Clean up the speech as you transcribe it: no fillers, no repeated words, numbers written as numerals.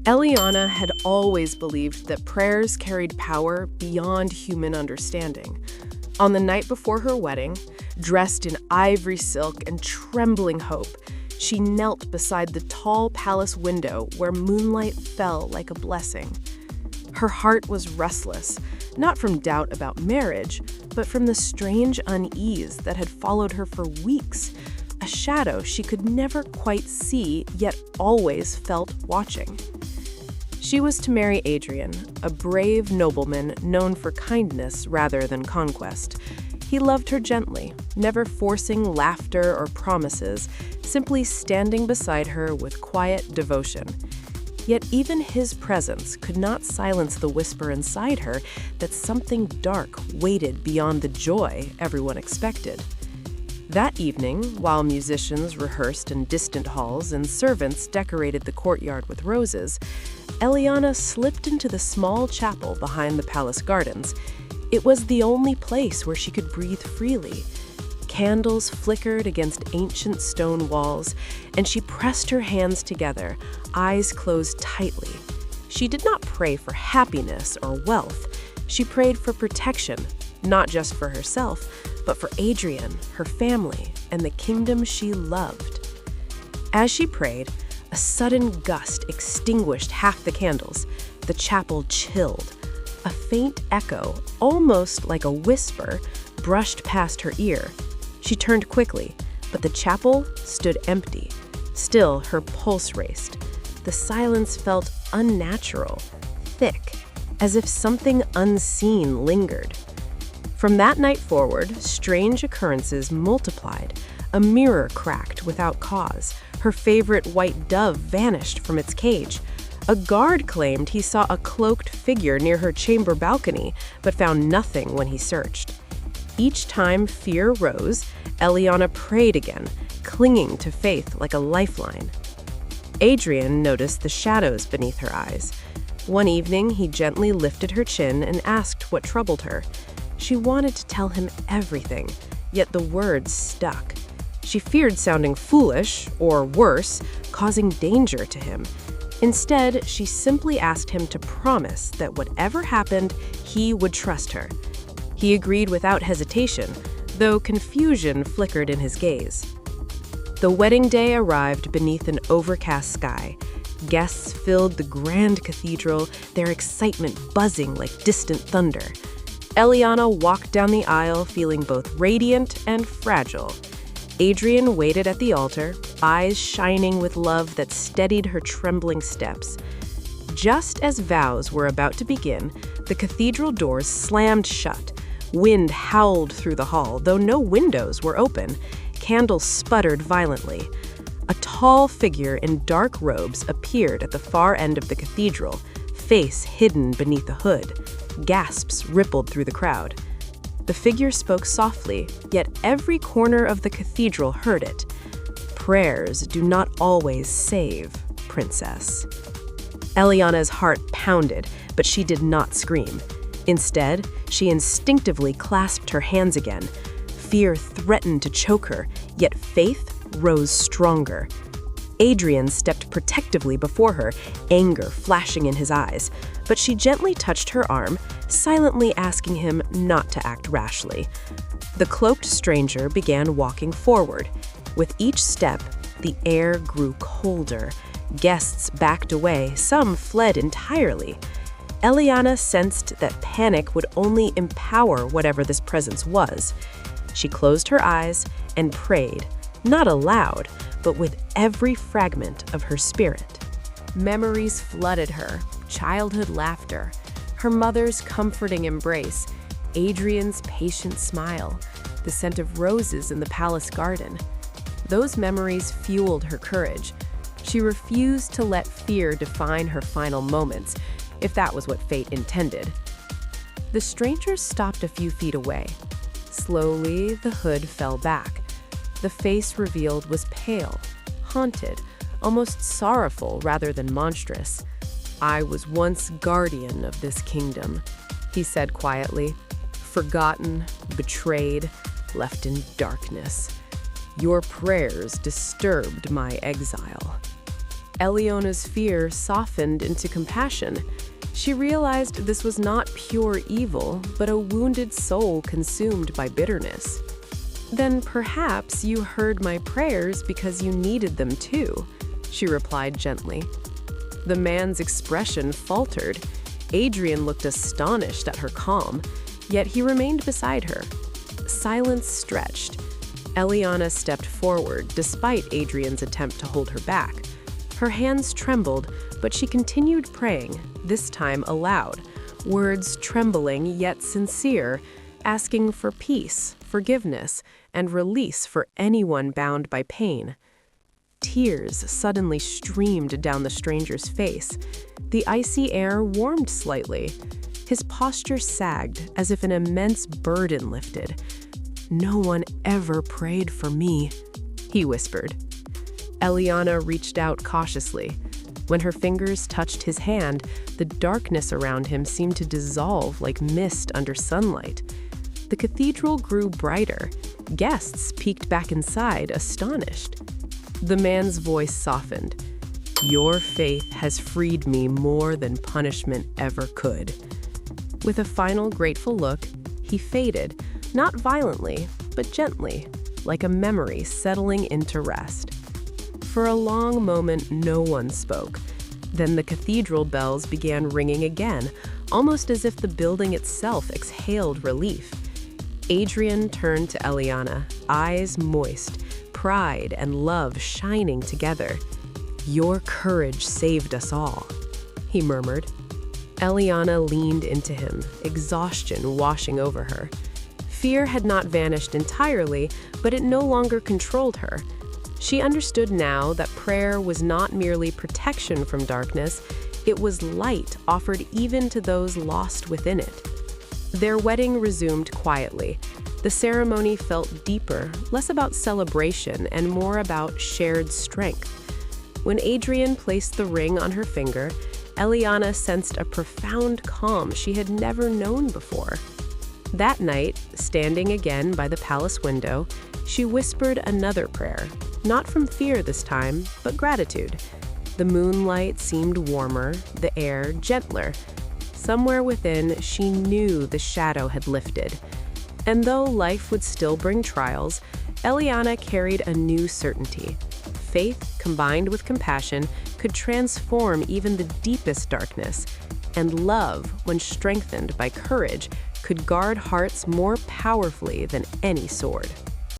Eliana had always believed that prayers carried power beyond human understanding. On the night before her wedding, dressed in ivory silk and trembling hope, she knelt beside the tall palace window where moonlight fell like a blessing. Her heart was restless, not from doubt about marriage, but from the strange unease that had followed her for weeks, a shadow she could never quite see, yet always felt watching. She was to marry Adrian, a brave nobleman known for kindness rather than conquest. He loved her gently, never forcing laughter or promises, simply standing beside her with quiet devotion. Yet even his presence could not silence the whisper inside her that something dark waited beyond the joy everyone expected. That evening, while musicians rehearsed in distant halls and servants decorated the courtyard with roses, Eliana slipped into the small chapel behind the palace gardens. It was the only place where she could breathe freely. Candles flickered against ancient stone walls, and she pressed her hands together, eyes closed tightly. She did not pray for happiness or wealth. She prayed for protection, not just for herself, but for Adrian, her family, and the kingdom she loved. As she prayed, a sudden gust extinguished half the candles. The chapel chilled. A faint echo, almost like a whisper, brushed past her ear. She turned quickly, but the chapel stood empty. Still, her pulse raced. The silence felt unnatural, thick, as if something unseen lingered. From that night forward, strange occurrences multiplied. A mirror cracked without cause. Her favorite white dove vanished from its cage. A guard claimed he saw a cloaked figure near her chamber balcony, but found nothing when he searched. Each time fear rose, Eliana prayed again, clinging to faith like a lifeline. Adrian noticed the shadows beneath her eyes. One evening, he gently lifted her chin and asked what troubled her. She wanted to tell him everything, yet the words stuck. She feared sounding foolish, or worse, causing danger to him. Instead, she simply asked him to promise that whatever happened, he would trust her. He agreed without hesitation, though confusion flickered in his gaze. The wedding day arrived beneath an overcast sky. Guests filled the grand cathedral, their excitement buzzing like distant thunder. Eliana walked down the aisle feeling both radiant and fragile. Adrian waited at the altar, eyes shining with love that steadied her trembling steps. Just as vows were about to begin, the cathedral doors slammed shut. Wind howled through the hall, though no windows were open. Candles sputtered violently. A tall figure in dark robes appeared at the far end of the cathedral, face hidden beneath the hood. Gasps rippled through the crowd. The figure spoke softly, yet every corner of the cathedral heard it. Prayers do not always save, princess. Eliana's heart pounded, but she did not scream. Instead, she instinctively clasped her hands again. Fear threatened to choke her, yet faith rose stronger. Adrian stepped protectively before her, anger flashing in his eyes, but she gently touched her arm, silently asking him not to act rashly. The cloaked stranger began walking forward. With each step, the air grew colder. Guests backed away, some fled entirely. Eliana sensed that panic would only empower whatever this presence was. She closed her eyes and prayed, not aloud, but with every fragment of her spirit. Memories flooded her, childhood laughter, her mother's comforting embrace, Adrian's patient smile, the scent of roses in the palace garden. Those memories fueled her courage. She refused to let fear define her final moments, if that was what fate intended. The stranger stopped a few feet away. Slowly, the hood fell back. The face revealed was pale, haunted, almost sorrowful rather than monstrous. "I was once guardian of this kingdom," he said quietly. "Forgotten, betrayed, left in darkness. Your prayers disturbed my exile." Eliona's fear softened into compassion. She realized this was not pure evil, but a wounded soul consumed by bitterness. "Then perhaps you heard my prayers because you needed them too," she replied gently. The man's expression faltered. Adrian looked astonished at her calm, yet he remained beside her. Silence stretched. Eliana stepped forward, despite Adrian's attempt to hold her back. Her hands trembled, but she continued praying, this time aloud, words trembling yet sincere, asking for peace, forgiveness, and release for anyone bound by pain. Tears suddenly streamed down the stranger's face. The icy air warmed slightly. His posture sagged as if an immense burden lifted. "No one ever prayed for me," he whispered. Eliana reached out cautiously. When her fingers touched his hand, the darkness around him seemed to dissolve like mist under sunlight. The cathedral grew brighter. Guests peeked back inside, astonished. The man's voice softened. "Your faith has freed me more than punishment ever could." With a final grateful look, he faded, not violently, but gently, like a memory settling into rest. For a long moment, no one spoke. Then the cathedral bells began ringing again, almost as if the building itself exhaled relief. Adrian turned to Eliana, eyes moist, pride and love shining together. "Your courage saved us all," he murmured. Eliana leaned into him, exhaustion washing over her. Fear had not vanished entirely, but it no longer controlled her. She understood now that prayer was not merely protection from darkness, it was light offered even to those lost within it. Their wedding resumed quietly. The ceremony felt deeper, less about celebration and more about shared strength. When Adrian placed the ring on her finger, Eliana sensed a profound calm she had never known before. That night, standing again by the palace window, she whispered another prayer, not from fear this time, but gratitude. The moonlight seemed warmer, the air gentler. Somewhere within, she knew the shadow had lifted. And though life would still bring trials, Eliana carried a new certainty. Faith, combined with compassion, could transform even the deepest darkness. And love, when strengthened by courage, could guard hearts more powerfully than any sword.